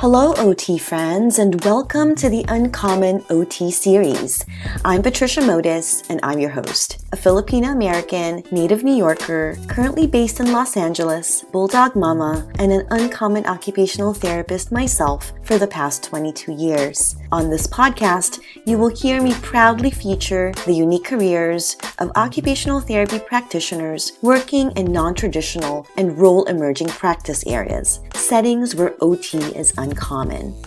Hello, OT friends, and welcome to the Uncommon OT series. I'm Patricia Modis, and I'm your host, a Filipino-American, native New Yorker, currently based in Los Angeles, bulldog mama, and an uncommon occupational therapist myself for the past 22 years. On this podcast, you will hear me proudly feature the unique careers of occupational therapy practitioners working in non-traditional and role-emerging practice areas, settings where OT is uncommon.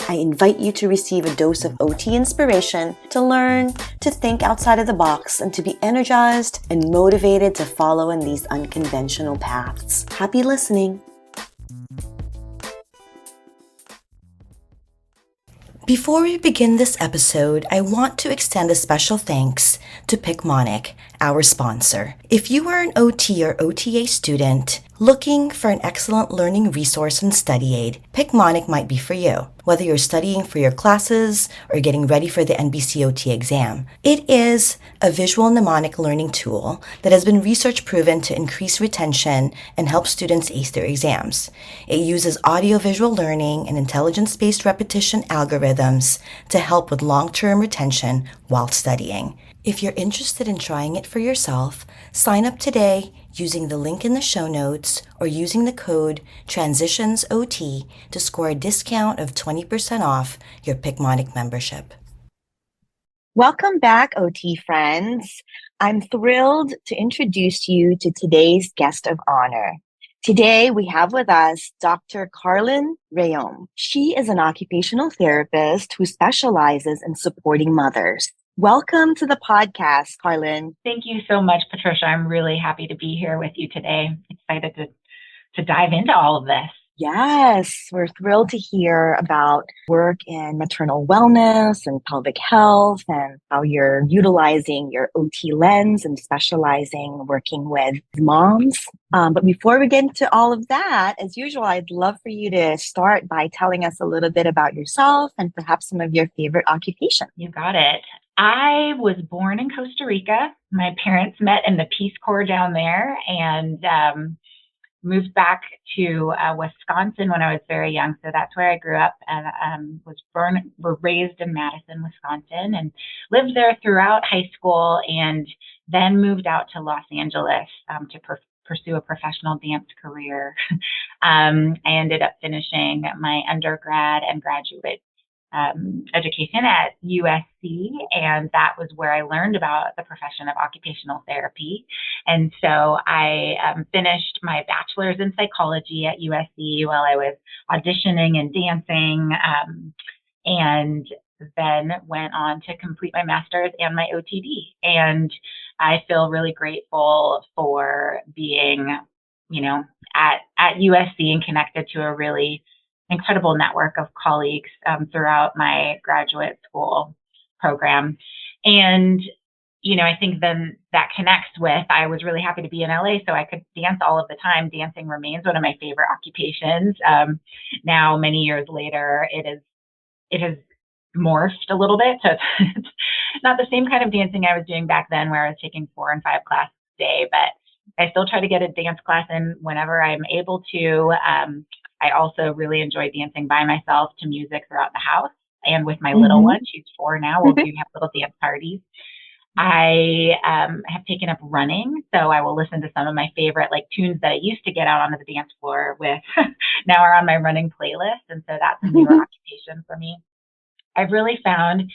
I invite you to receive a dose of OT inspiration, to learn, to think outside of the box, and to be energized and motivated to follow in these unconventional paths. Happy listening. Before we begin this episode, I want to extend a special thanks to Picmonic, our sponsor. If you are an OT or OTA student looking for an excellent learning resource and study aid, Picmonic might be for you. Whether you're studying for your classes or getting ready for the NBCOT exam, it is a visual mnemonic learning tool that has been research proven to increase retention and help students ace their exams. It uses audio-visual learning and intelligence-based repetition algorithms to help with long-term retention while studying. If you're interested in trying it for yourself, sign up today using the link in the show notes or using the code TRANSITIONSOT to score a discount of 20% off your Picmonic membership. Welcome back, OT friends. I'm thrilled to introduce you to today's guest of honor. Today, we have with us Dr. Carlin Reaume. She is an occupational therapist who specializes in supporting mothers. Welcome to the podcast, Carlin. Thank you so much, Patricia. I'm really happy to be here with you today. Excited to dive into all of this. Yes, we're thrilled to hear about work in maternal wellness and pelvic health and how you're utilizing your OT lens and specializing working with moms. But before we get into all of that, as usual, I'd love for you to start by telling us a little bit about yourself and perhaps some of your favorite occupations. You got it. I was born in Costa Rica. My parents met in the Peace Corps down there and moved back to Wisconsin when I was very young. So that's where I grew up and were raised in Madison, Wisconsin, and lived there throughout high school and then moved out to Los Angeles to pursue a professional dance career. I ended up finishing my undergrad and graduate education at USC, and that was where I learned about the profession of occupational therapy. And so I finished my bachelor's in psychology at USC while I was auditioning and dancing, and then went on to complete my master's and my OTD. And I feel really grateful for being, at USC and connected to a really incredible network of colleagues throughout my graduate school program. And, I think then that connects with, I was really happy to be in LA so I could dance all of the time. Dancing remains one of my favorite occupations. Now, many years later, it has morphed a little bit. So it's not the same kind of dancing I was doing back then where I was taking 4 and 5 classes a day, but I still try to get a dance class in whenever I'm able to. I also really enjoy dancing by myself to music throughout the house and with my little one. She's 4 now. We'll do have little dance parties. I have taken up running, so I will listen to some of my favorite tunes that I used to get out onto the dance floor with now are on my running playlist. And so that's a newer occupation for me. I've really found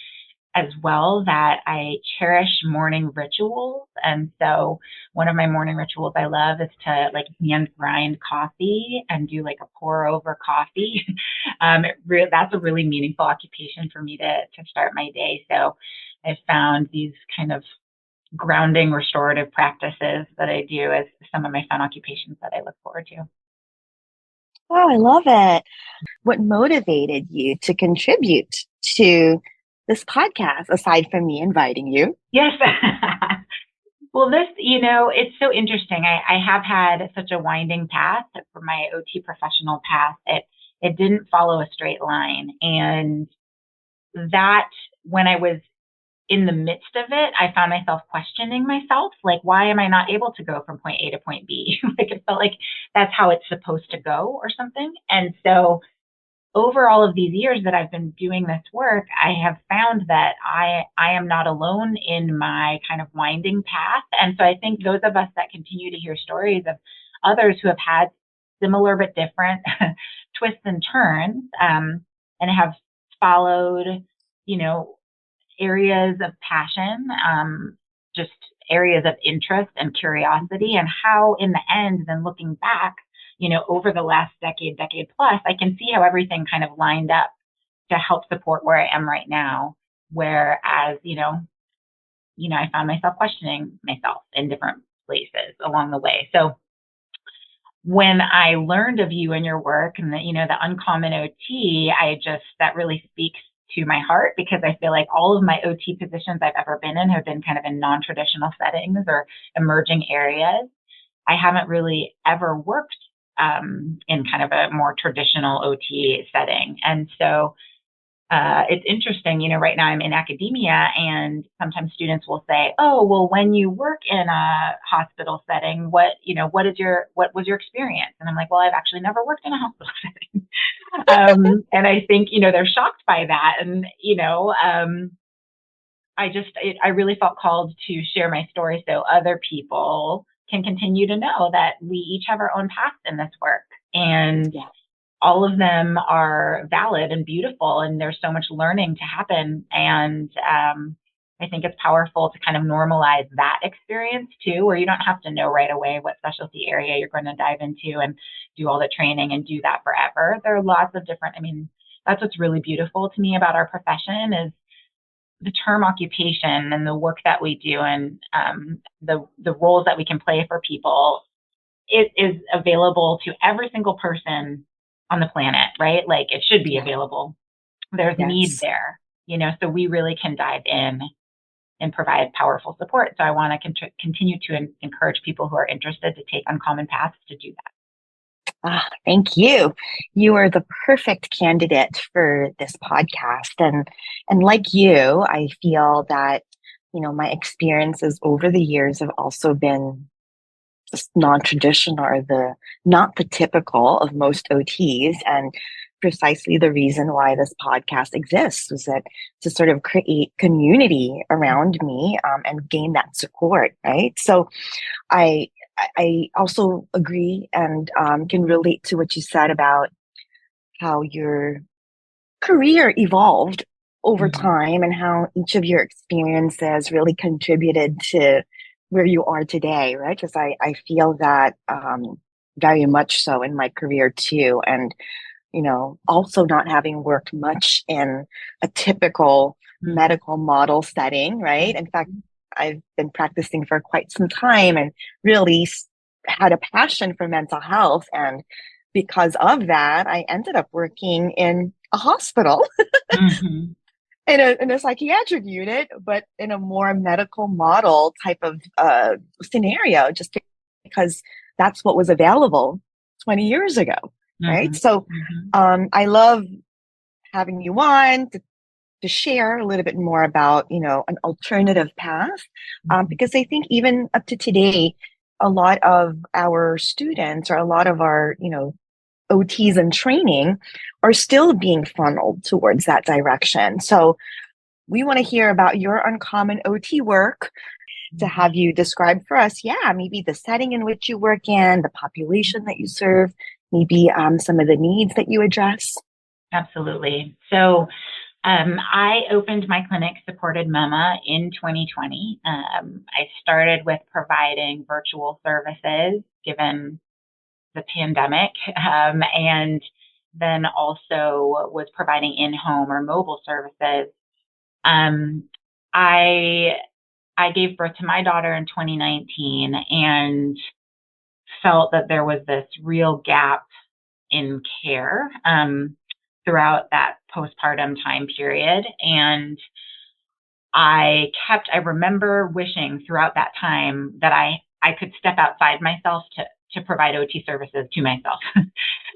as well that I cherish morning rituals. And so one of my morning rituals I love is to hand grind coffee and do a pour over coffee. That's a really meaningful occupation for me to start my day. So I've found these kind of grounding restorative practices that I do as some of my fun occupations that I look forward to. Oh, I love it. What motivated you to contribute to this podcast, aside from me inviting you? Yes. Well, it's so interesting. I have had such a winding path for my OT professional path. It didn't follow a straight line. And that when I was in the midst of it, I found myself questioning myself, why am I not able to go from point A to point B? It felt like that's how it's supposed to go or something. And so over all of these years that I've been doing this work, I have found that I am not alone in my kind of winding path. And so I think those of us that continue to hear stories of others who have had similar but different twists and turns, and have followed, areas of passion, just areas of interest and curiosity, and how in the end, then looking back, over the last decade plus, I can see how everything kind of lined up to help support where I am right now. Whereas, I found myself questioning myself in different places along the way. So when I learned of you and your work and the uncommon OT, that really speaks to my heart, because I feel like all of my OT positions I've ever been in have been kind of in non-traditional settings or emerging areas. I haven't really ever worked in kind of a more traditional OT setting. And so it's interesting, right now I'm in academia, and sometimes students will say, oh, well, when you work in a hospital setting, what was your experience? And I'm like, well, I've actually never worked in a hospital setting. And I think, they're shocked by that. And, I really felt called to share my story so other people can continue to know that we each have our own path in this work. And all of them are valid and beautiful, and there's so much learning to happen. And I think it's powerful to kind of normalize that experience too, where you don't have to know right away what specialty area you're going to dive into and do all the training and do that forever. There are lots of different, that's what's really beautiful to me about our profession is the term occupation and the work that we do, and the roles that we can play for people. It is available to every single person on the planet, right? Like it should be available. There's need there, so we really can dive in and provide powerful support. So I want to continue to encourage people who are interested to take uncommon paths to do that. Thank you. You are the perfect candidate for this podcast. And like you, I feel that, my experiences over the years have also been just non-traditional, or not the typical of most OTs. And precisely the reason why this podcast exists was that to sort of create community around me, and gain that support, right? So I also agree and can relate to what you said about how your career evolved over time, and how each of your experiences really contributed to where you are today, right? Because I feel that very much so in my career too. And, also not having worked much in a typical medical model setting, right? In fact, I've been practicing for quite some time and really had a passion for mental health. And because of that, I ended up working in a hospital in a psychiatric unit, but in a more medical model type of scenario, just because that's what was available 20 years ago, right? So I love having you on to share a little bit more about, an alternative path, because I think even up to today, a lot of our students or a lot of our, OTs in training are still being funneled towards that direction. So we want to hear about your uncommon OT work, to have you describe for us, maybe the setting in which you work in, the population that you serve, maybe some of the needs that you address. Absolutely. So I opened my clinic, Supported Mama, in 2020. I started with providing virtual services given the pandemic, and then also was providing in-home or mobile services. I gave birth to my daughter in 2019 and felt that there was this real gap in care throughout that postpartum time period. And I remember wishing throughout that time that I could step outside myself to provide OT services to myself.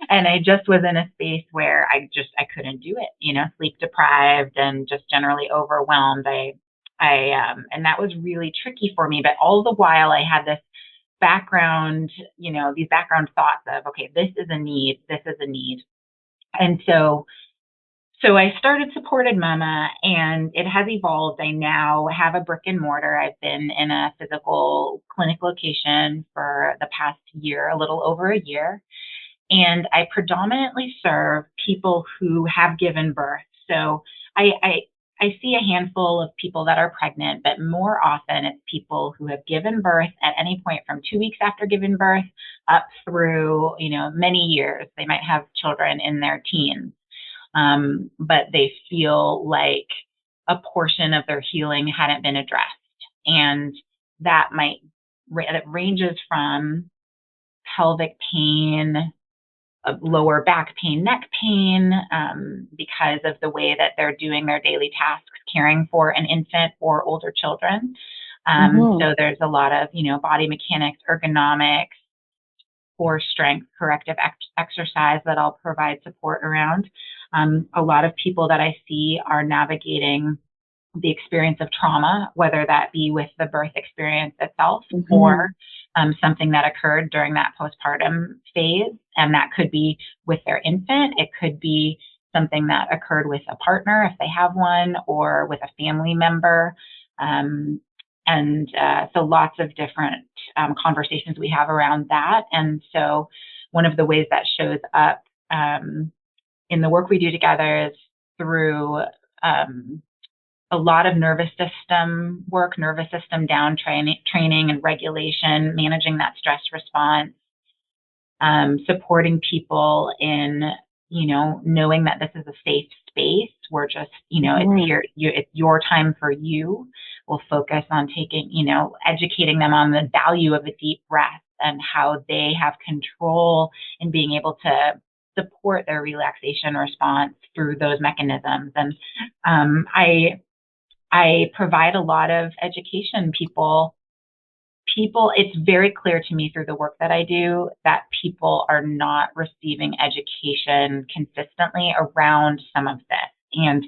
And I just was in a space where I couldn't do it, sleep deprived and just generally overwhelmed. And that was really tricky for me. But all the while I had this background, these background thoughts of, okay, this is a need. And so I started Supported Mama, and it has evolved. I now have a brick and mortar. I've been in a physical clinic location for the past year, a little over a year. And I predominantly serve people who have given birth. So I see a handful of people that are pregnant, but more often it's people who have given birth at any point from 2 weeks after giving birth up through, many years. They might have children in their teens, but they feel like a portion of their healing hadn't been addressed. And that ranges from pelvic pain, lower back pain, neck pain, because of the way that they're doing their daily tasks, caring for an infant or older children. So there's a lot of, body mechanics, ergonomics, core strength, corrective exercise that I'll provide support around. A lot of people that I see are navigating the experience of trauma, whether that be with the birth experience itself or something that occurred during that postpartum phase. And that could be with their infant. It could be something that occurred with a partner, if they have one, or with a family member. So lots of different conversations we have around that. And so one of the ways that shows up in the work we do together is through a lot of nervous system work, nervous system down training and regulation, managing that stress response, supporting people in, knowing that this is a safe space. We're just, it's here, it's your time for you. We'll focus on educating them on the value of a deep breath and how they have control in being able to support their relaxation response through those mechanisms. And I provide a lot of education. People, it's very clear to me through the work that I do that people are not receiving education consistently around some of this. And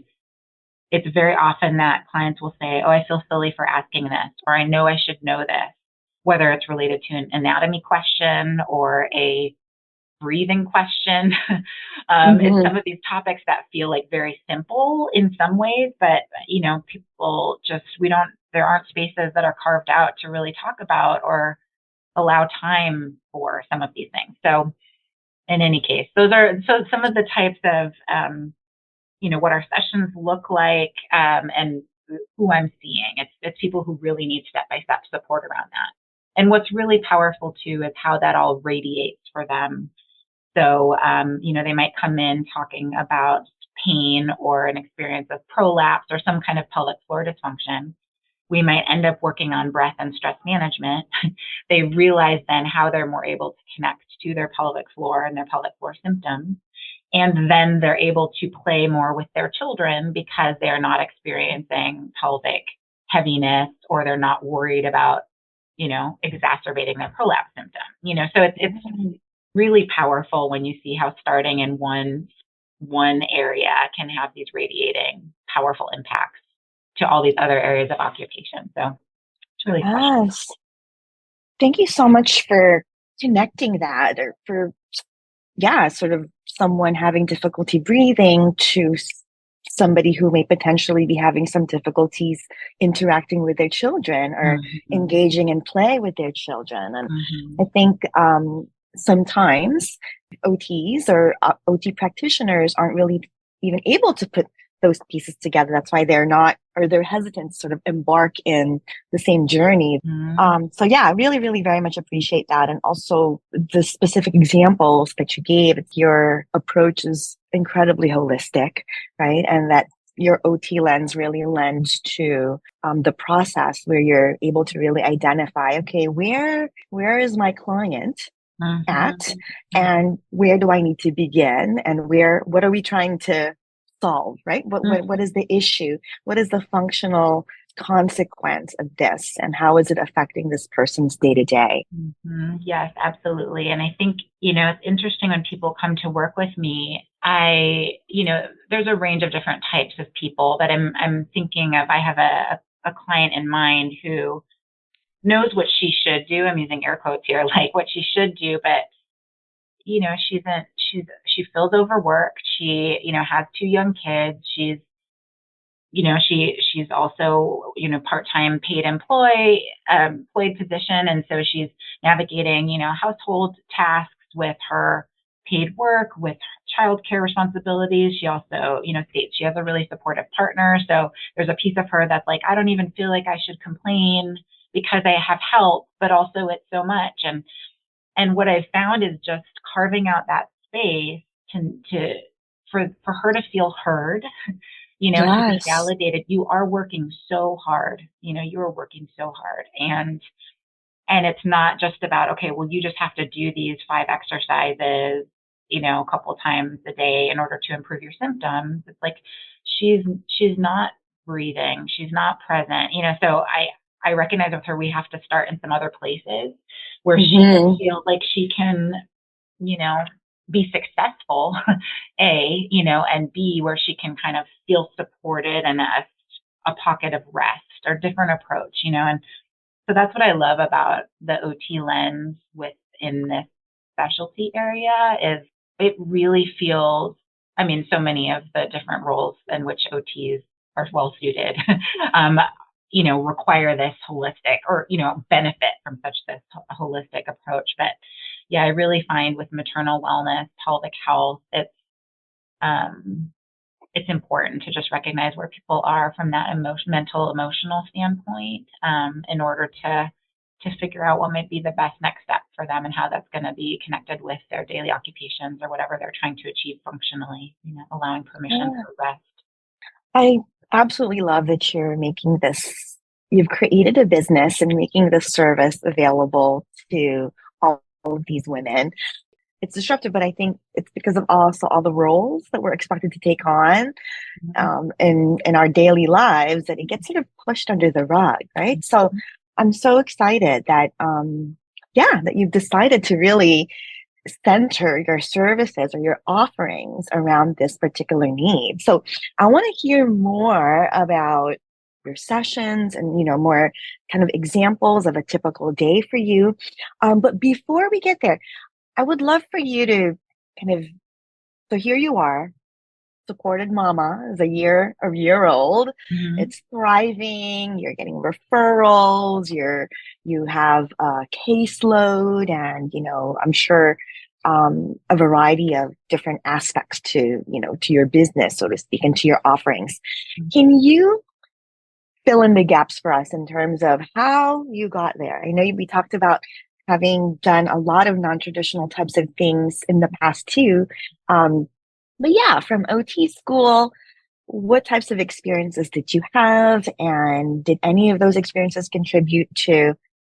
it's very often that clients will say, oh, I feel silly for asking this, or I know I should know this, whether it's related to an anatomy question or a breathing question. It's some of these topics that feel like very simple in some ways, but people just, there aren't spaces that are carved out to really talk about or allow time for some of these things. So in any case, those are some of the types of, what our sessions look like, and who I'm seeing. It's people who really need step-by-step support around that. And what's really powerful too is how that all radiates for them. So, they might come in talking about pain or an experience of prolapse or some kind of pelvic floor dysfunction. We might end up working on breath and stress management. They realize then how they're more able to connect to their pelvic floor and their pelvic floor symptoms. And then they're able to play more with their children because they're not experiencing pelvic heaviness, or they're not worried about, exacerbating their prolapse symptom. So it's really powerful when you see how starting in one area can have these radiating powerful impacts to all these other areas of occupation. So it's really special. Yes. Thank you so much for connecting that, or for, sort of someone having difficulty breathing to somebody who may potentially be having some difficulties interacting with their children or engaging in play with their children. And I think sometimes OTs or OT practitioners aren't really even able to put those pieces together. That's why they're hesitant to sort of embark in the same journey. So I really, really very much appreciate that. And also the specific examples that you gave, your approach is incredibly holistic, right? And that your OT lens really lends to the process where you're able to really identify, okay, where is my client at, and where do I need to begin, and what are we trying to solve, right? What is the issue? What is the functional consequence of this, and how is it affecting this person's day-to-day? Yes, absolutely. And I think, it's interesting when people come to work with me, there's a range of different types of people, but I'm thinking of, I have a client in mind who knows what she should do. I'm using air quotes here, like what she should do, but she feels overworked. She, has two young kids. She's also, part-time paid employed position. And so she's navigating, household tasks with her paid work, with childcare responsibilities. She also, states she has a really supportive partner. So there's a piece of her that's like, I don't even feel like I should complain because I have help, but also it's so much. And what I've found is just carving out that space for her to feel heard, to be Yes. validated. You are working so hard. You are working so hard. And it's not just about, okay, well, you just have to do these 5 exercises, a couple times a day in order to improve your symptoms. It's like she's not breathing, she's not present, so I recognize with her we have to start in some other places where she feels like she can, you know, be successful, A, and B, where she can kind of feel supported and a pocket of rest or different approach, and so that's what I love about the OT lens within this specialty area is it really feels, I mean, so many of the different roles in which OTs are well suited, require this holistic or, benefit from such this holistic approach. But yeah, I really find with maternal wellness, pelvic health, it's important to just recognize where people are from that mental, emotional standpoint, in order to figure out what might be the best next step for them and how that's going to be connected with their daily occupations or whatever they're trying to achieve functionally, allowing permission Yeah. for rest. I absolutely love that you've created a business and making this service available to all of these women. It's disruptive, but I think it's because of also all the roles that we're expected to take on in our daily lives that it gets sort of pushed under the rug, right? So I'm so excited that that you've decided to really center your services or your offerings around this particular need. So I want to hear more about your sessions and, more kind of examples of a typical day for you. But before we get there, I would love for you to so here you are, supported mama is a year old. Mm-hmm. It's thriving. You're getting referrals. You have a caseload, and I'm sure a variety of different aspects to your business, so to speak, and to your offerings. Can you fill in the gaps for us in terms of how you got there? I know we talked about having done a lot of non-traditional types of things in the past too. But yeah, from OT school, what types of experiences did you have? And did any of those experiences contribute to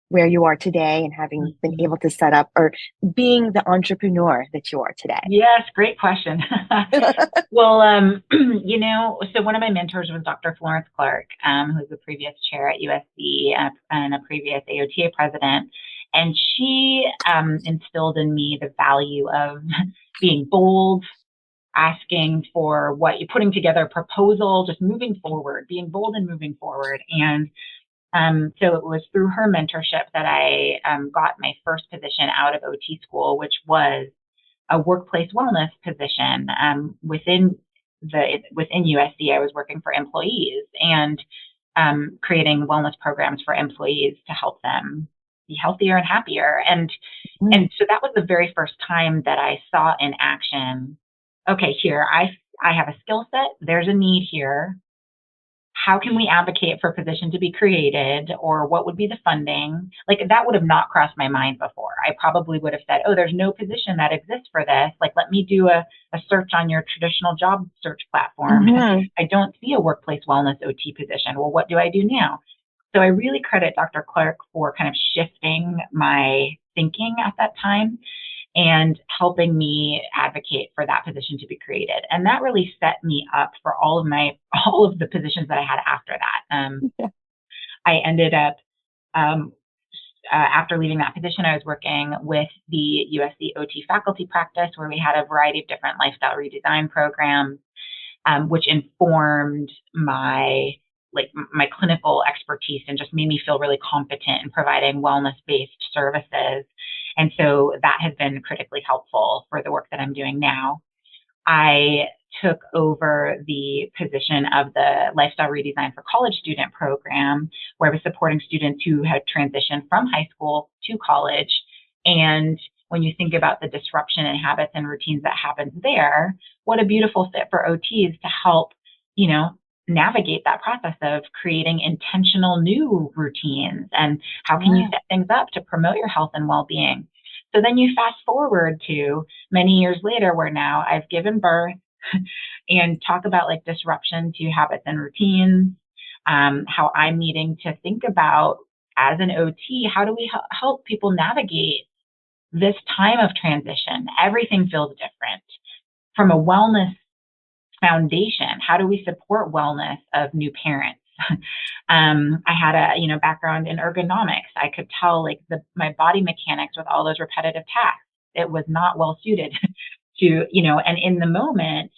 where you are today and having been able to set up or being the entrepreneur that you are today? Yes, great question. Well, so one of my mentors was Dr. Florence Clark, who's the previous chair at USC and a previous AOTA president. And she instilled in me the value of being bold, asking for what you're putting together a proposal, just moving forward, being bold and moving forward. And so it was through her mentorship that I got my first position out of OT school, which was a workplace wellness position within USC. I was working for employees and creating wellness programs for employees to help them be healthier and happier. And so that was the very first time that I saw in action, okay, here I have a skill set. There's a need here. How can we advocate for a position to be created, or what would be the funding? Like, that would have not crossed my mind before. I probably would have said, oh, there's no position that exists for this. Like, let me do a search on your traditional job search platform. I don't see a workplace wellness OT position. Well, what do I do now? So I really credit Dr. Clark for kind of shifting my thinking at that time and helping me advocate for that position to be created. And that really set me up for all of the positions that I had after that. I ended up, after leaving that position, I was working with the USC OT faculty practice, where we had a variety of different lifestyle redesign programs, which informed my clinical expertise and just made me feel really competent in providing wellness-based services. And so that has been critically helpful for the work that I'm doing now. I took over the position of the Lifestyle Redesign for College student program, where I was supporting students who had transitioned from high school to college. And when you think about the disruption in habits and routines that happens there, what a beautiful fit for OTs to help, navigate that process of creating intentional new routines, and how can you set things up to promote your health and well-being. So then you fast forward to many years later, where now I've given birth and talk about like disruption to habits and routines, how I'm needing to think about as an OT, how do we help people navigate this time of transition? Everything feels different. From a wellness foundation, how do we support wellness of new parents? I had a background in ergonomics. I could tell like my body mechanics with all those repetitive tasks. It was not well suited to and in the moment,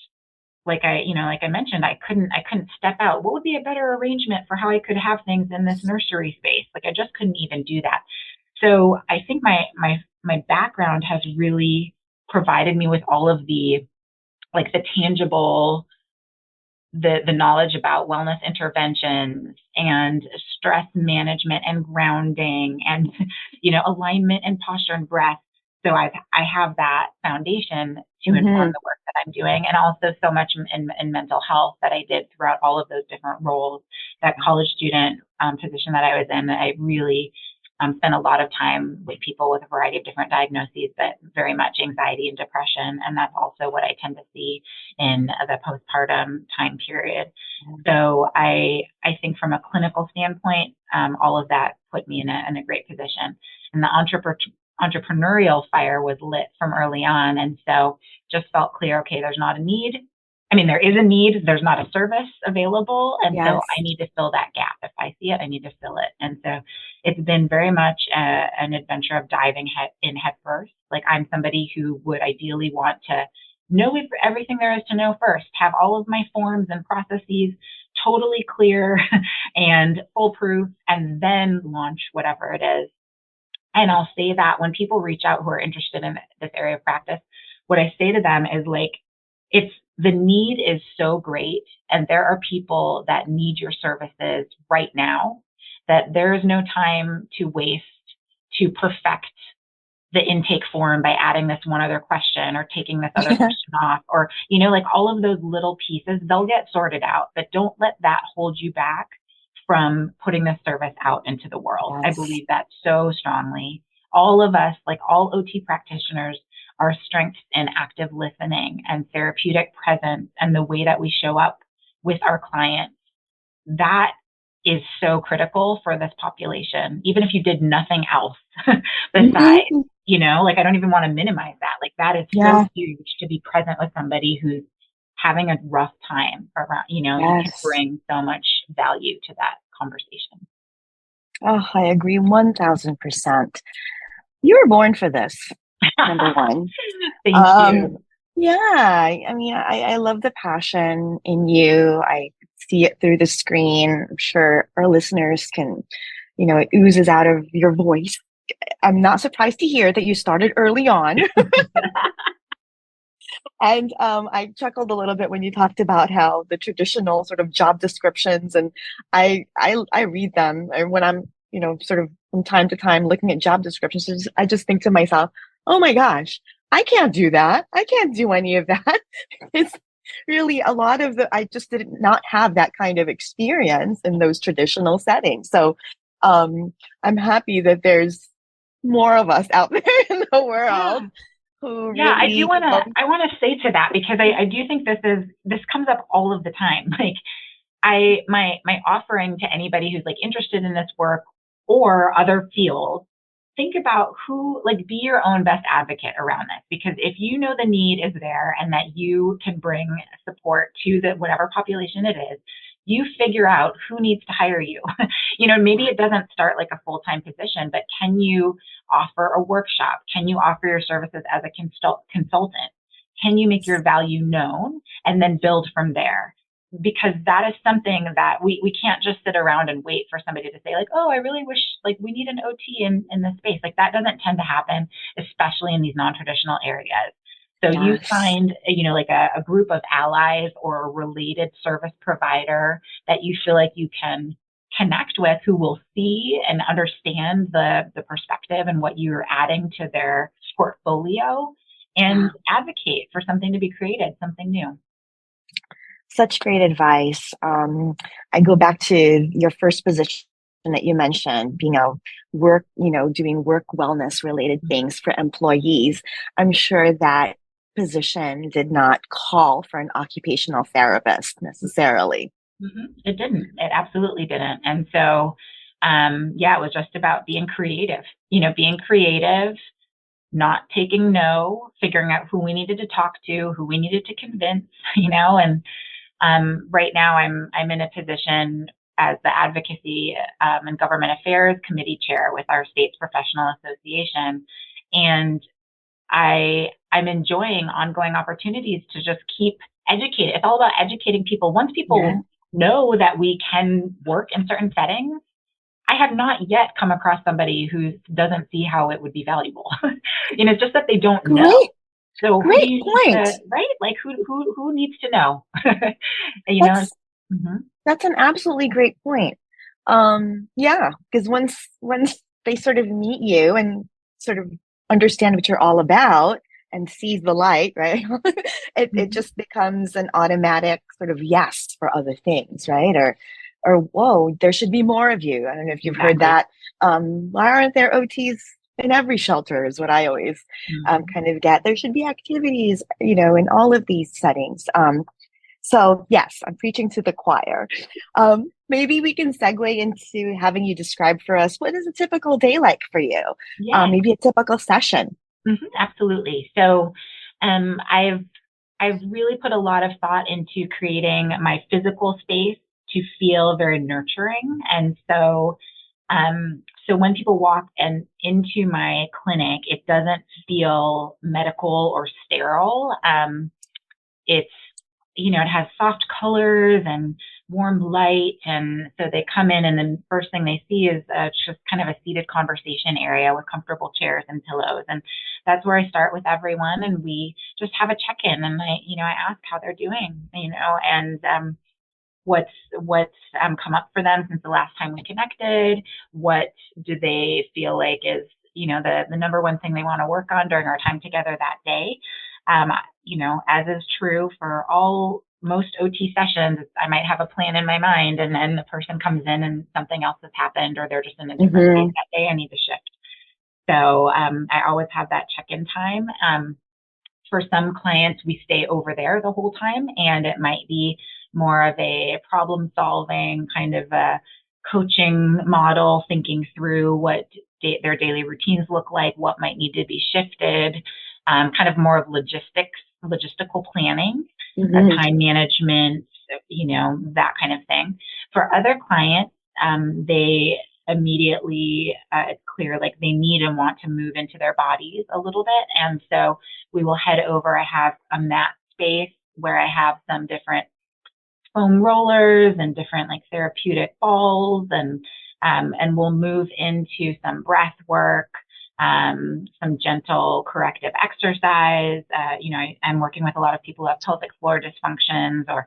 like I mentioned, I couldn't step out. What would be a better arrangement for how I could have things in this nursery space? Like I just couldn't even do that. So I think my background has really provided me with all of the tangible, the knowledge about wellness interventions and stress management and grounding and, alignment and posture and breath. So I have that foundation to inform the work that I'm doing, and also so much in mental health that I did throughout all of those different roles. That college student position that I was in, I really spent a lot of time with people with a variety of different diagnoses, but very much anxiety and depression. And that's also what I tend to see in the postpartum time period. So I think from a clinical standpoint, all of that put me in a great position. And the entrepreneurial fire was lit from early on. And so just felt clear, okay, there's not a need. I mean, there is a need, there's not a service available. And so I need to fill that gap. If I see it, I need to fill it. And so it's been very much an adventure of diving head first. Like I'm somebody who would ideally want to know everything there is to know first, have all of my forms and processes totally clear and foolproof, and then launch whatever it is. And I'll say that when people reach out who are interested in this area of practice, what I say to them is like, the need is so great, and there are people that need your services right now, that there is no time to waste to perfect the intake form by adding this one other question or taking this other question off, or, all of those little pieces, they'll get sorted out, but don't let that hold you back from putting this service out into the world. I believe that so strongly. All of us, like all OT practitioners, our strengths in active listening and therapeutic presence and the way that we show up with our clients, that is so critical for this population. Even if you did nothing else besides, I don't even want to minimize that. Like that is so huge, to be present with somebody who's having a rough time around, you can bring so much value to that conversation. Oh, I agree 1000%. You were born for this. Number one. Thank you. Yeah, I mean, I love the passion in you. I see it through the screen. I'm sure our listeners can, it oozes out of your voice. I'm not surprised to hear that you started early on. And I chuckled a little bit when you talked about how the traditional sort of job descriptions, and I read them, and when I'm, sort of from time to time looking at job descriptions, I just think to myself, oh my gosh, I can't do that. I can't do any of that. It's really a lot of I just did not have that kind of experience in those traditional settings. So I'm happy that there's more of us out there in the world. I want to say to that, because I do think this comes up all of the time. Like my offering to anybody who's like interested in this work or other fields, think about be your own best advocate around this, because if you know the need is there and that you can bring support to whatever population it is, you figure out who needs to hire you. Maybe it doesn't start like a full-time position, but can you offer a workshop? Can you offer your services as a consultant? Can you make your value known and then build from there? because that is something that we can't just sit around and wait for somebody to say like, oh, I really wish like we need an OT in this space. Like that doesn't tend to happen, especially in these non-traditional areas. So you Yes. find, like a group of allies or a related service provider that you feel like you can connect with, who will see and understand the perspective and what you're adding to their portfolio, Yeah. and advocate for something to be created, something new. Such great advice. I go back to your first position that you mentioned, being a work, doing work wellness related things for employees. I'm sure that position did not call for an occupational therapist necessarily. It didn't. It absolutely didn't. And so, yeah, it was just about being creative, being creative, not taking no, figuring out who we needed to talk to, who we needed to convince, and right now I'm in a position as the Advocacy and Government Affairs Committee Chair with our state's professional association. And I'm enjoying ongoing opportunities to just keep educating. It's all about educating people. Once Yeah. people know that we can work in certain settings, I have not yet come across somebody who doesn't see how it would be valuable. It's just that they don't know. Great, So who do great you need point. to, right? Like who needs to know? you know. That's Mhm. that's an absolutely great point. Yeah, because once they sort of meet you and sort of understand what you're all about and sees the light, right? It Mhm. just becomes an automatic sort of yes for other things, right? Or whoa, there should be more of you. I don't know if you've heard Exactly. that. Why aren't there OTs in every shelter is what I always Mhm. kind of get. There should be activities, in all of these settings. So yes, I'm preaching to the choir. Maybe we can segue into having you describe for us what is a typical day like for you? Yes. Maybe a typical session. Absolutely. So, I've really put a lot of thought into creating my physical space to feel very nurturing. And so when people walk into my clinic, it doesn't feel medical or sterile. It's, it has soft colors and warm light. And so they come in, and the first thing they see is just kind of a seated conversation area with comfortable chairs and pillows. And that's where I start with everyone. And we just have a check in, and I ask how they're doing, and what's come up for them since the last time we connected. What do they feel like is, the number one thing they want to work on during our time together that day? Um, as is true for most OT sessions, I might have a plan in my mind, and then the person comes in and something else has happened, or they're just in a different space Mm-hmm. that day. I need to shift. So I always have that check-in time. For some clients, we stay over there the whole time, and it might be more of a problem solving kind of a coaching model, thinking through what their daily routines look like, what might need to be shifted, kind of more of logistical planning, Mm-hmm. time management, that kind of thing. For other clients, they immediately, it's clear like they need and want to move into their bodies a little bit. And so we will head over. I have a mat space where I have some different foam rollers and different like therapeutic balls, and we'll move into some breath work, some gentle corrective exercise. I'm working with a lot of people who have pelvic floor dysfunctions, or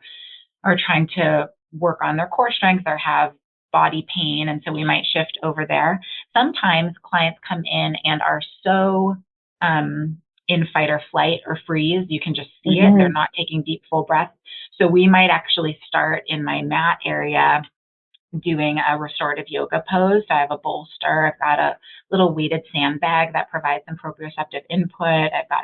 are trying to work on their core strength, or have body pain. And so we might shift over there. Sometimes clients come in and are so in fight or flight or freeze. You can just see it. They're Mm-hmm. not taking deep, full breaths. So we might actually start in my mat area doing a restorative yoga pose. So I have a bolster. I've got a little weighted sandbag that provides some proprioceptive input. I've got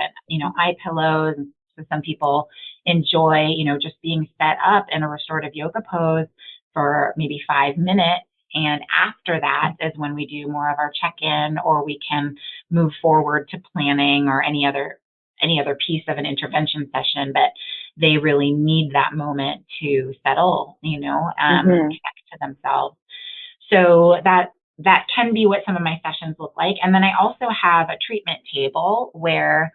eye pillows. So some people enjoy, just being set up in a restorative yoga pose for maybe 5 minutes. And after that is when we do more of our check-in, or we can move forward to planning or any other piece of an intervention session. But they really need that moment to settle, Mm-hmm. connect to themselves. So that can be what some of my sessions look like. And then I also have a treatment table where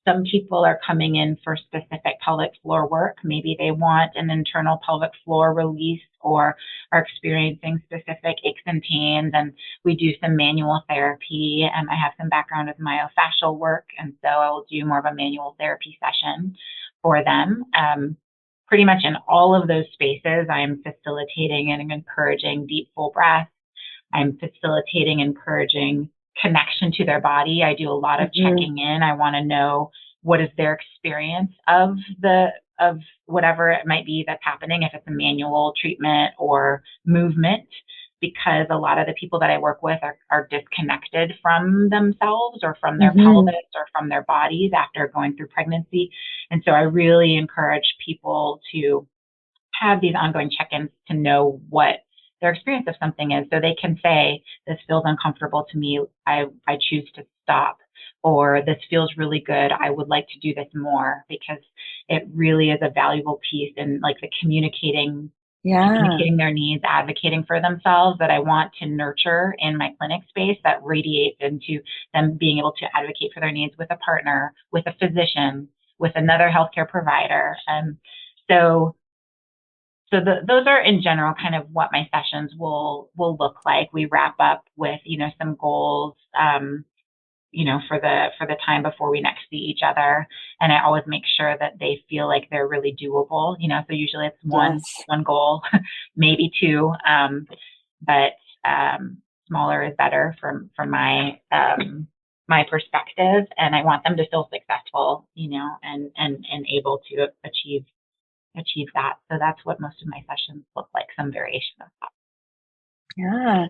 some people are coming in for specific pelvic floor work. Maybe they want an internal pelvic floor release or are experiencing specific aches and pains, and we do some manual therapy. And I have some background with myofascial work, and so I will do more of a manual therapy session for them. Pretty much in all of those spaces, I am facilitating and encouraging deep, full breaths. I'm facilitating, encouraging connection to their body. I do a lot of checking in. I want to know what is their experience of whatever it might be that's happening, if it's a manual treatment or movement, because a lot of the people that I work with are disconnected from themselves or from their pelvis or from their bodies after going through pregnancy. And so I really encourage people to have these ongoing check-ins to know what their experience of something is, so they can say, this feels uncomfortable to me, I choose to stop, or this feels really good, I would like to do this more, because it really is a valuable piece in like the communicating their needs, advocating for themselves, that I want to nurture in my clinic space, that radiates into them being able to advocate for their needs with a partner, with a physician, with another healthcare provider. So those are in general kind of what my sessions will look like. We wrap up with, some goals, for the time before we next see each other. And I always make sure that they feel like they're really doable, so usually it's one goal, maybe two, but smaller is better from my my perspective. And I want them to feel successful, and able to achieve that. So that's what most of my sessions look like, some variation of that. Yeah,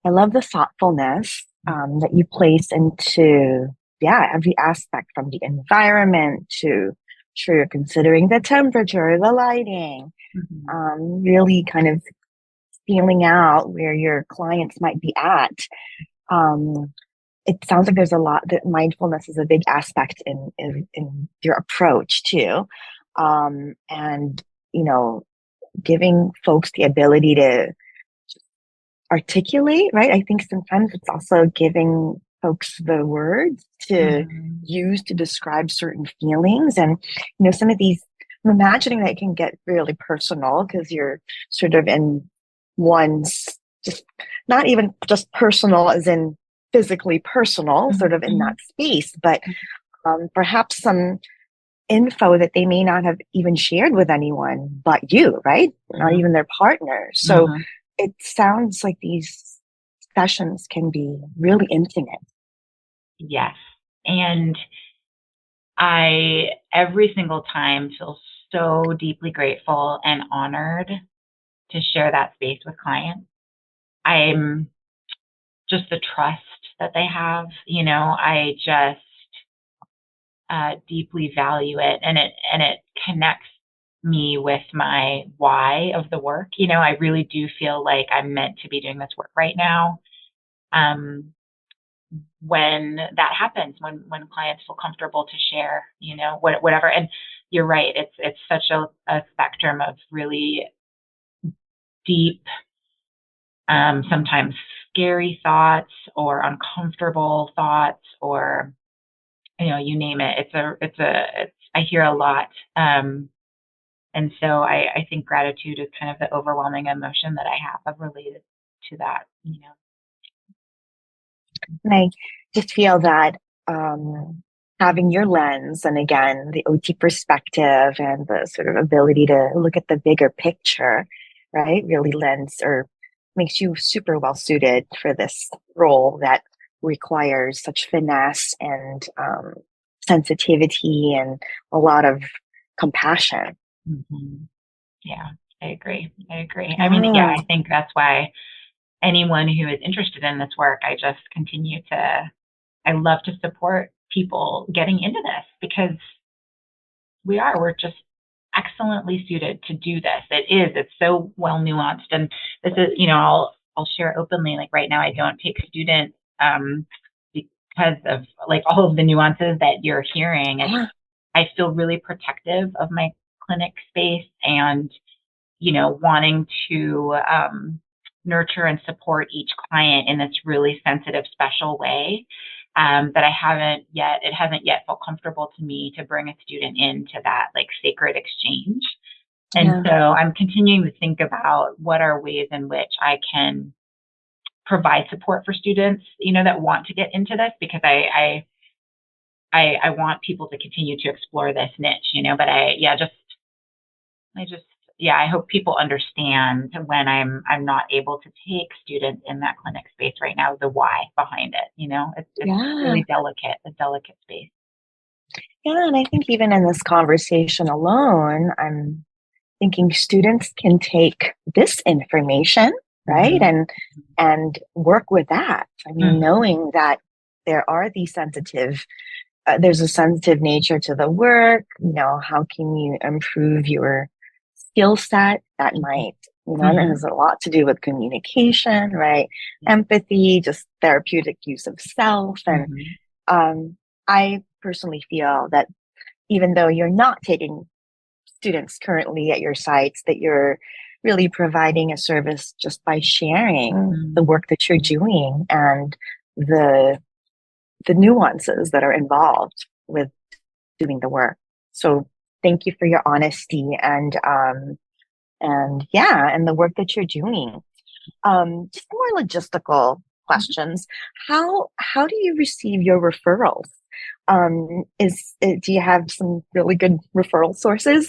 I love the thoughtfulness that you place into every aspect, from the environment to sure you're considering the temperature, the lighting, really kind of feeling out where your clients might be at. It sounds like there's a lot that mindfulness is a big aspect in your approach too. And, giving folks the ability to articulate, right? I think sometimes it's also giving folks the words to use to describe certain feelings. And, some of these, I'm imagining that it can get really personal because you're sort of in one's, just not even just personal as in physically personal, sort of in that space, but perhaps some info that they may not have even shared with anyone but you, right? Not even their partner. So it sounds like these sessions can be really intimate. Yes. And I, every single time, feel so deeply grateful and honored to share that space with clients. I'm just the trust that they have, I just deeply value it, and it connects me with my why of the work. I really do feel like I'm meant to be doing this work right now. When that happens, when clients feel comfortable to share, whatever. And you're right, it's such a spectrum of really deep, sometimes scary thoughts or uncomfortable thoughts, or you name it. I hear a lot. And so I think gratitude is kind of the overwhelming emotion that I have related to that, And I just feel that having your lens, and again, the OT perspective and the sort of ability to look at the bigger picture, right, really lends or makes you super well suited for this role that requires such finesse and sensitivity and a lot of compassion. Yeah, I agree. I mean, I think that's why anyone who is interested in this work, I just I love to support people getting into this, because we're just excellently suited to do this. It's so well nuanced. And this is, I'll share openly, like right now, I don't take students, because of like all of the nuances that you're hearing. I feel really protective of my clinic space, and, wanting to, nurture and support each client in this really sensitive, special way. that it hasn't yet felt comfortable to me to bring a student into that like sacred exchange. And so I'm continuing to think about what are ways in which I can provide support for students, that want to get into this, because I want people to continue to explore this niche, but I hope people understand when I'm not able to take students in that clinic space right now, the why behind it. It's really a delicate space. Yeah, and I think even in this conversation alone, I'm thinking students can take this information, right, and work with that. I mean, knowing that there's a sensitive nature to the work. How can you improve your skill set? That might, and it has a lot to do with communication, right? Empathy, just therapeutic use of self. And I personally feel that even though you're not taking students currently at your sites, that you're really providing a service just by sharing the work that you're doing and the nuances that are involved with doing the work. So thank you for your honesty and the work that you're doing. Just more logistical questions. How do you receive your referrals? Do you have some really good referral sources?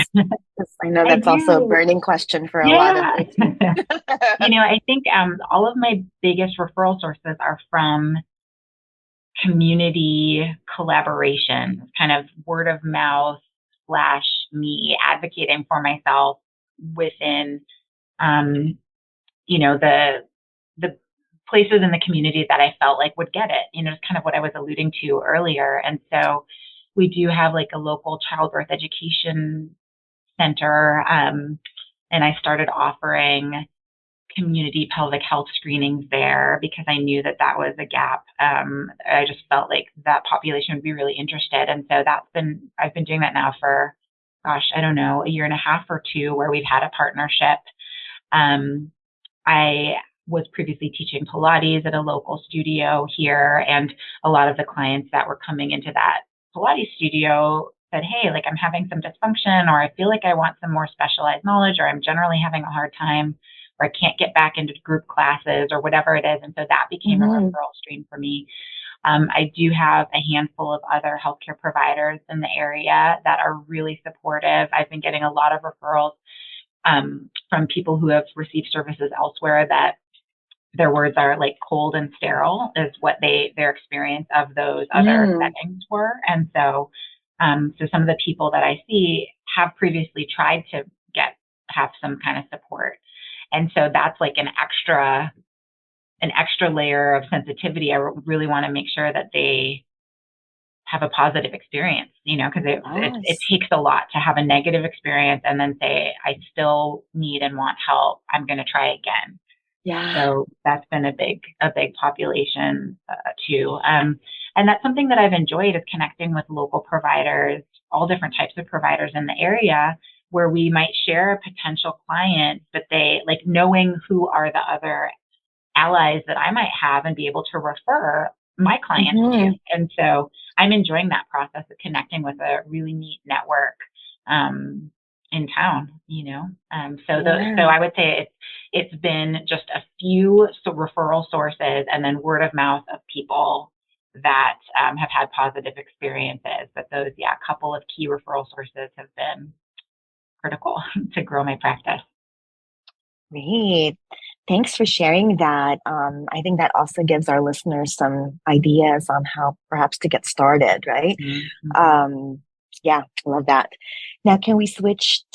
I know that's also a burning question for a lot of OT. I think all of my biggest referral sources are from community collaboration, kind of word of mouth / me advocating for myself within, the places in the community that I felt like would get it. It's kind of what I was alluding to earlier. And so we do have like a local childbirth education center. And I started offering community pelvic health screenings there because I knew that was a gap. I just felt like that population would be really interested. And so I've been doing that now for, I don't know, a year and a half or two, where we've had a partnership. I was previously teaching Pilates at a local studio here, and a lot of the clients that were coming into that Pilates studio said, hey, like I'm having some dysfunction, or I feel like I want some more specialized knowledge, or I'm generally having a hard time, or I can't get back into group classes, or whatever it is. And so that became a referral stream for me. I do have a handful of other healthcare providers in the area that are really supportive. I've been getting a lot of referrals from people who have received services elsewhere that their words are like cold and sterile is what their experience of those other settings were. And so, so some of the people that I see have previously tried to have some kind of support. And so that's like an extra layer of sensitivity. I really want to make sure that they have a positive experience, because it takes a lot to have a negative experience and then say, I still need and want help. I'm going to try again. Yeah. So that's been a big population too. And that's something that I've enjoyed, is connecting with local providers, all different types of providers in the area, where we might share a potential client, but they like knowing who are the other allies that I might have and be able to refer my clients to. And so I'm enjoying that process of connecting with a really neat network in town, So I would say it's been just a few referral sources and then word of mouth of people that have had positive experiences. But those, a couple of key referral sources have been critical to grow my practice. Great. Thanks for sharing that. I think that also gives our listeners some ideas on how perhaps to get started, right? Yeah, love that. Now, can we switch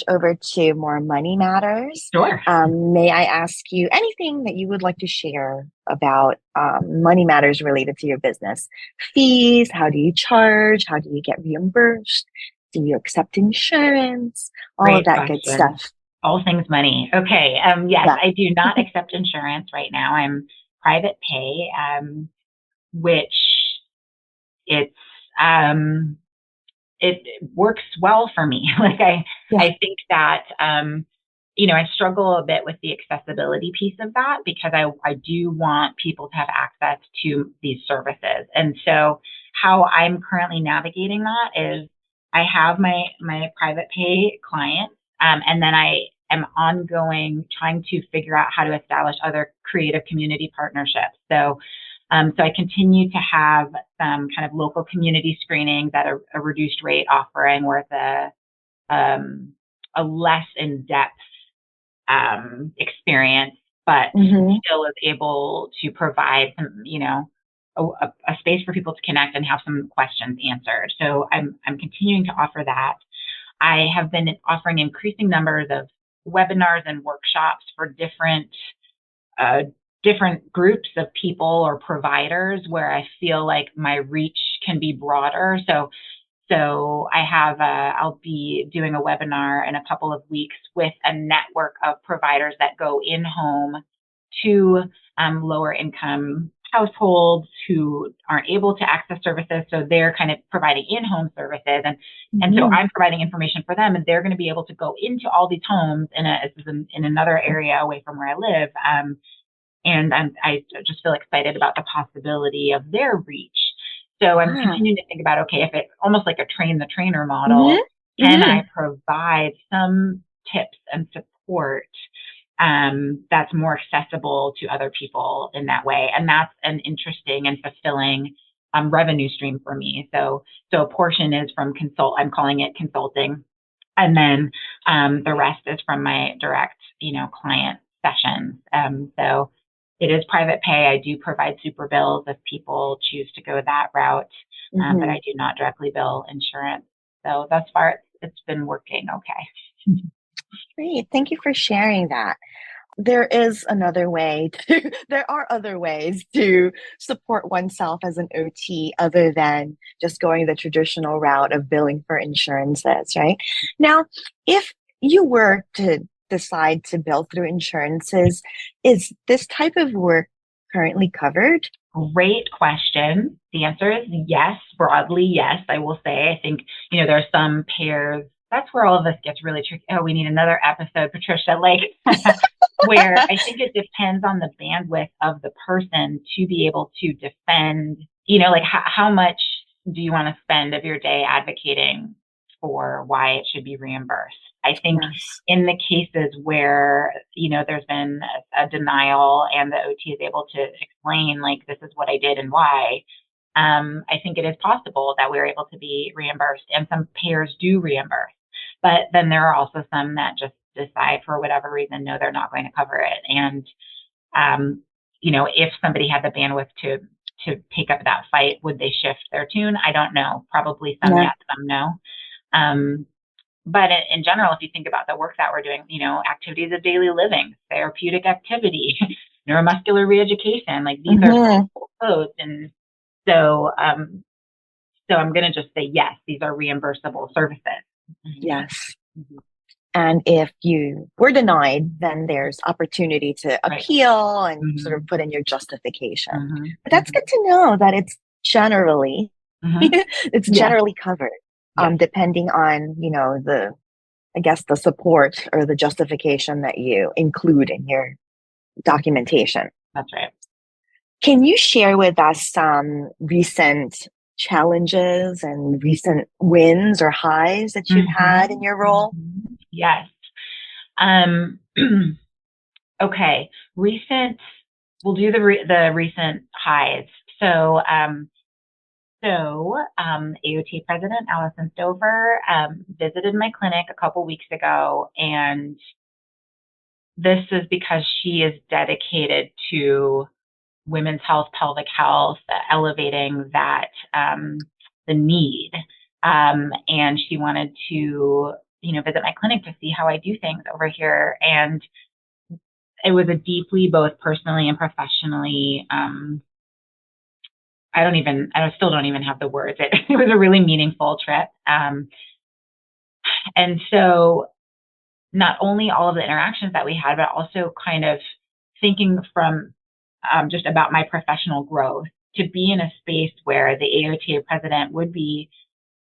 over to more money matters? Sure. May I ask you anything that you would like to share about money matters related to your business? Fees, how do you charge? How do you get reimbursed? Do you accept insurance? All of that good stuff. All things money. Okay. Yes, I do not accept insurance right now. I'm private pay, which it works well for me. Like I think that I struggle a bit with the accessibility piece of that because I do want people to have access to these services. And so how I'm currently navigating that is I have my private pay clients, and then I am ongoing trying to figure out how to establish other creative community partnerships. So I continue to have some kind of local community screenings at a reduced rate offering where it's a less in-depth experience, but still is able to provide some, a space for people to connect and have some questions answered. So I'm continuing to offer that. I have been offering increasing numbers of webinars and workshops for different groups of people or providers where I feel like my reach can be broader. So I'll be doing a webinar in a couple of weeks with a network of providers that go in home to lower income households who aren't able to access services. So they're kind of providing in-home services. And so I'm providing information for them, and they're going to be able to go into all these homes in another area away from where I live. And I just feel excited about the possibility of their reach. So I'm continuing to think about, okay, if it's almost like a train the trainer model, can I provide some tips and support that's more accessible to other people in that way? And that's an interesting and fulfilling revenue stream for me. So a portion is from I'm calling it consulting. And then the rest is from my direct, client sessions. So it is private pay. I do provide super bills if people choose to go that route, but I do not directly bill insurance. So thus far, it's been working okay. Great. Thank you for sharing that. There are other ways to support oneself as an OT other than just going the traditional route of billing for insurances, right? Now, if you were to decide to bill through insurances, is this type of work currently covered? Great question. The answer is yes, broadly yes, I will say. I think, there are some pairs. That's where all of this gets really tricky. Oh, we need another episode, Patricia, where I think it depends on the bandwidth of the person to be able to defend, how much do you want to spend of your day advocating for why it should be reimbursed? I think in the cases where, there's been a denial and the OT is able to explain, this is what I did and why, I think it is possible that we're able to be reimbursed, and some payers do reimburse. But then there are also some that just decide for whatever reason, no, they're not going to cover it. And, if somebody had the bandwidth to take up that fight, would they shift their tune? I don't know. Probably some yes, some no. But in general, if you think about the work that we're doing, activities of daily living, therapeutic activity, neuromuscular reeducation, these are codes. And so I'm going to just say, yes, these are reimbursable services. Yes. And if you were denied, then there's opportunity to appeal and sort of put in your justification. But that's good to know that it's generally, generally covered, depending on, the support or the justification that you include in your documentation. That's right. Can you share with us some recent challenges and recent wins or highs that you've had in your role? Yes. Okay. We'll do the recent highs. So AOT President Allison Stover visited my clinic a couple weeks ago, and this is because she is dedicated to women's health, pelvic health, elevating that, the need. And she wanted to, visit my clinic to see how I do things over here. And it was a deeply, both personally and professionally, I still don't even have the words. It was a really meaningful trip. And so not only all of the interactions that we had, but also kind of thinking from just about my professional growth, to be in a space where the AOTA president would be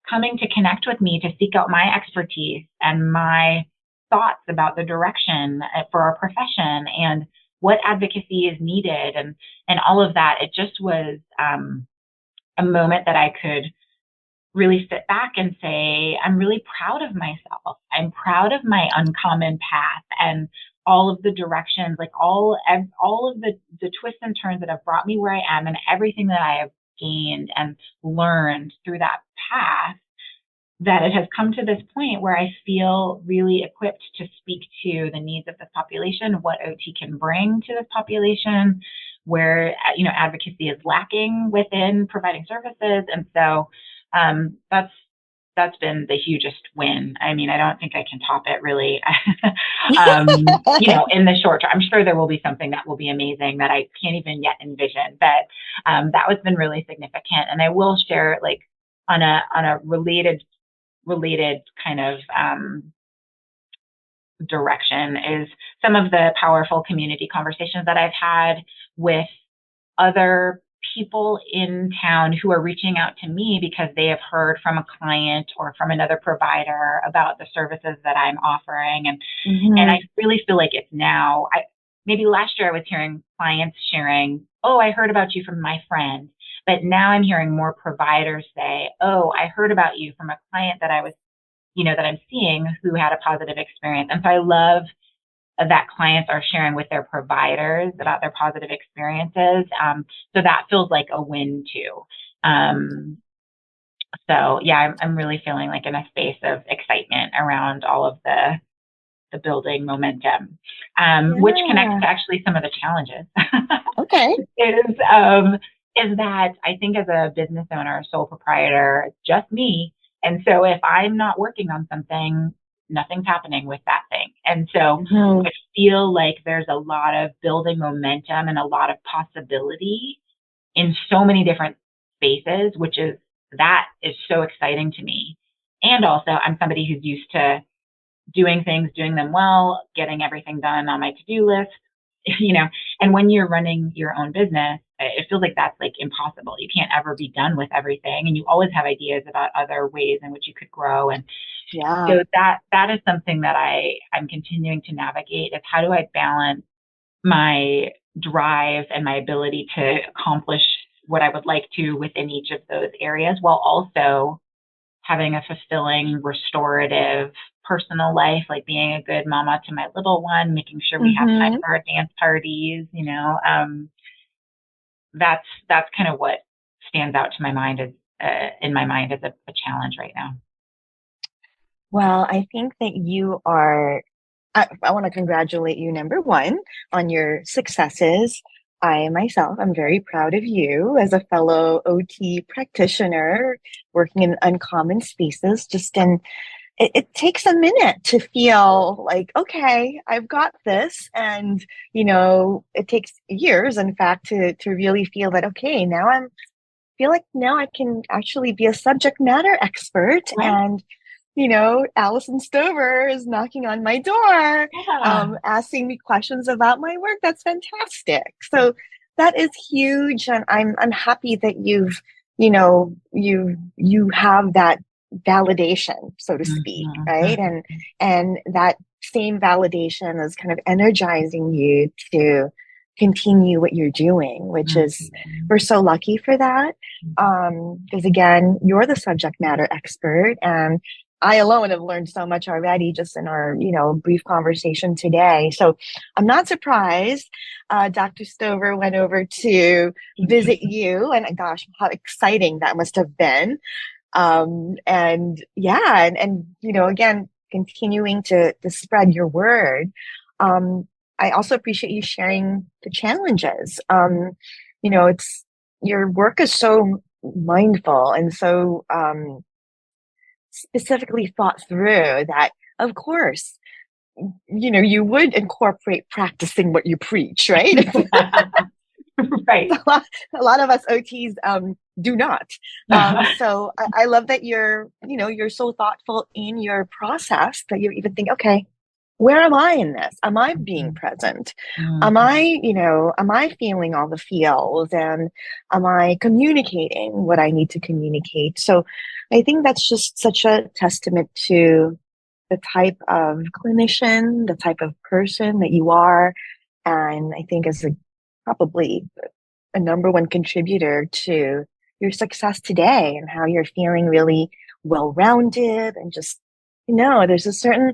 coming to connect with me to seek out my expertise and my thoughts about the direction for our profession and what advocacy is needed and all of that. It just was a moment that I could really sit back and say, I'm really proud of myself. I'm proud of my uncommon path and all of the directions, like all of the twists and turns that have brought me where I am and everything that I have gained and learned through that path, that it has come to this point where I feel really equipped to speak to the needs of this population, what OT can bring to this population, where, you know, advocacy is lacking within providing services. And so that's been the hugest win. I mean, I don't think I can top it really, you know, in the short term. I'm sure there will be something that will be amazing that I can't even yet envision, but that has been really significant. And I will share, like, on a related kind of direction, is some of the powerful community conversations that I've had with other people in town who are reaching out to me because they have heard from a client or from another provider about the services that I'm offering. And I really feel like it's now, maybe last year I was hearing clients sharing, oh, I heard about you from my friend. But now I'm hearing more providers say, oh, I heard about you from a client that I was, you know, that I'm seeing who had a positive experience. And so I love that clients are sharing with their providers about their positive experiences. So that feels like a win too. So yeah, I'm really feeling like in a space of excitement around all of the building momentum, which connects to actually some of the challenges. Okay. Is that I think as a business owner, sole proprietor, it's just me. And so if I'm not working on something, nothing's happening with that thing. And so I feel like there's a lot of building momentum and a lot of possibility in so many different spaces, that is so exciting to me. And also I'm somebody who's used to doing things, doing them well, getting everything done on my to-do list, you know, and when you're running your own business, it feels like that's like impossible. You can't ever be done with everything. And you always have ideas about other ways in which you could grow. And so that is something that I'm continuing to navigate, is how do I balance my drive and my ability to accomplish what I would like to within each of those areas, while also having a fulfilling, restorative personal life, like being a good mama to my little one, making sure we have time for our dance parties, you know. That's kind of what stands out to my mind as in my mind as a challenge right now. Well, I think that you are, I want to congratulate you, number one, on your successes. I myself, I'm very proud of you as a fellow OT practitioner working in uncommon spaces. It takes a minute to feel like, okay, I've got this. And, you know, it takes years, in fact, to really feel that, okay, now I can actually be a subject matter expert. Right. And, you know, Allison Stover is knocking on my door, asking me questions about my work. That's fantastic. So that is huge. And I'm happy that you have that validation, so to speak, right? And that same validation is kind of energizing you to continue what you're doing, which is, we're so lucky for that. Because again, you're the subject matter expert, and I alone have learned so much already just in our, you know, brief conversation today. So I'm not surprised Dr. Stover went over to visit you, and gosh, how exciting that must have been. And you know, again, continuing to spread your word. I also appreciate you sharing the challenges. You know, your work is so mindful and so, specifically thought through that, of course, you know, you would incorporate practicing what you preach, right? Right. A lot of us OTs, do not. So I love that you're so thoughtful in your process that you even think, okay, where am I in this? Am I being present? Am I feeling all the feels, and am I communicating what I need to communicate? So I think that's just such a testament to the type of clinician, the type of person that you are. And I think as probably a number one contributor to your success today and how you're feeling really well-rounded and just, there's a certain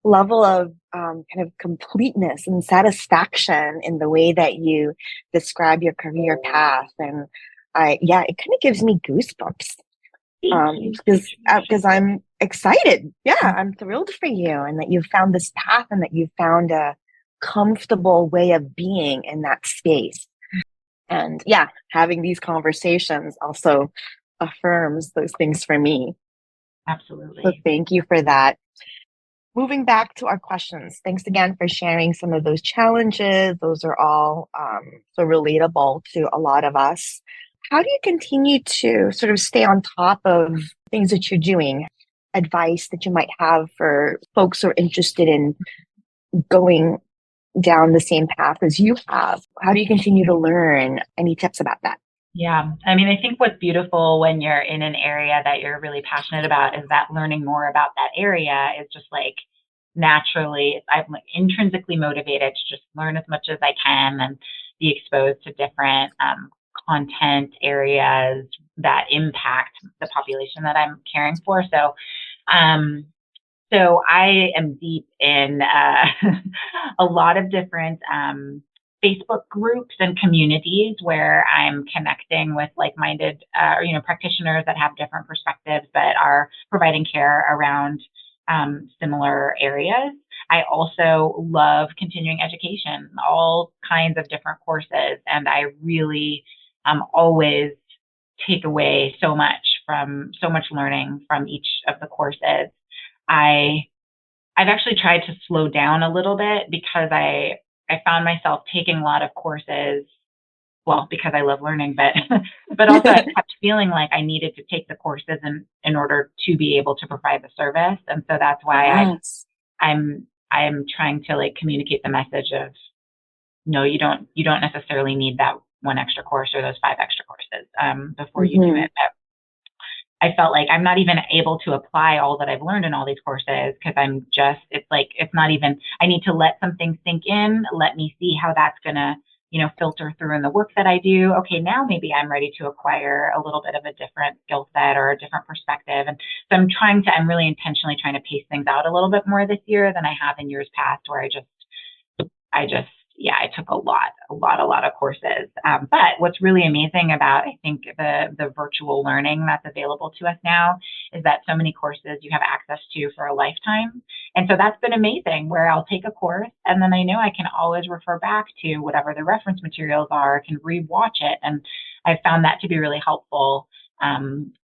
level of kind of completeness and satisfaction in the way that you describe your career path. And it kind of gives me goosebumps because I'm excited. Yeah, I'm thrilled for you and that you've found this path and that you've found a comfortable way of being in that space. And having these conversations also affirms those things for me. Absolutely. So thank you for that. Moving back to our questions, thanks again for sharing some of those challenges. Those are all so relatable to a lot of us. How do you continue to sort of stay on top of things that you're doing? Advice that you might have for folks who are interested in going down the same path as you have? How do you continue to learn? Any tips about that? Yeah. I mean, I think what's beautiful when you're in an area that you're really passionate about is that learning more about that area is just like naturally, I'm like intrinsically motivated to just learn as much as I can and be exposed to different content areas that impact the population that I'm caring for. So I am deep in a lot of different Facebook groups and communities where I'm connecting with like-minded, practitioners that have different perspectives but are providing care around similar areas. I also love continuing education, all kinds of different courses, and I really always take away so much learning from each of the courses. I've actually tried to slow down a little bit because I found myself taking a lot of courses, well, because I love learning, but also I kept feeling like I needed to take the courses in order to be able to provide the service. And so that's why I'm trying to like communicate the message of, no, you don't necessarily need that one extra course or those 5 extra courses before you do it. But I felt like I'm not even able to apply all that I've learned in all these courses because it's not even, I need to let something sink in, let me see how that's going to, filter through in the work that I do. Okay, now maybe I'm ready to acquire a little bit of a different skill set or a different perspective. And so I'm really intentionally trying to pace things out a little bit more this year than I have in years past where I took a lot of courses. But what's really amazing about, I think, the virtual learning that's available to us now is that so many courses you have access to for a lifetime. And so that's been amazing where I'll take a course and then I know I can always refer back to whatever the reference materials are, can rewatch it. And I've found that to be really helpful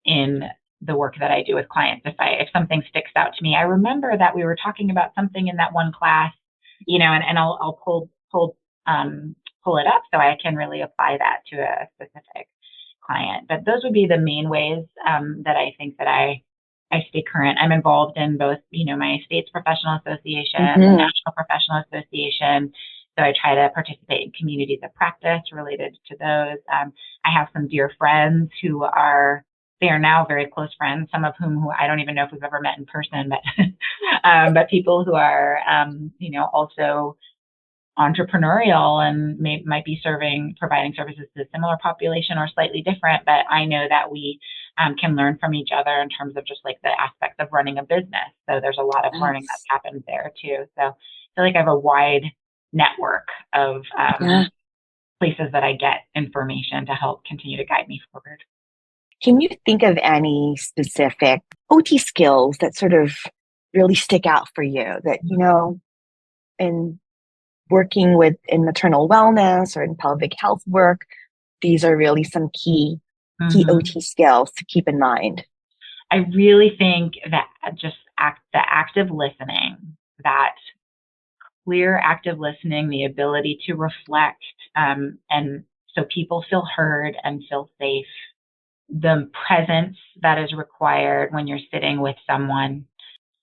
in the work that I do with clients. If something sticks out to me, I remember that we were talking about something in that one class, and I'll pull it up so I can really apply that to a specific client. But those would be the main ways that I think that I stay current. I'm involved in both, my state's professional association, the National Professional Association. So I try to participate in communities of practice related to those. I have some dear friends they are now very close friends, some of who I don't even know if we've ever met in person, but people who are, also entrepreneurial and might be providing services to a similar population or slightly different, but I know that we can learn from each other in terms of just like the aspects of running a business. So there's a lot of learning that's happened there too. So I feel like I have a wide network of places that I get information to help continue to guide me forward. Can you think of any specific OT skills that sort of really stick out for you that, in working in maternal wellness or in pelvic health work, these are really some key OT skills to keep in mind? I really think that just the active listening, that clear active listening, the ability to reflect, and so people feel heard and feel safe, the presence that is required when you're sitting with someone,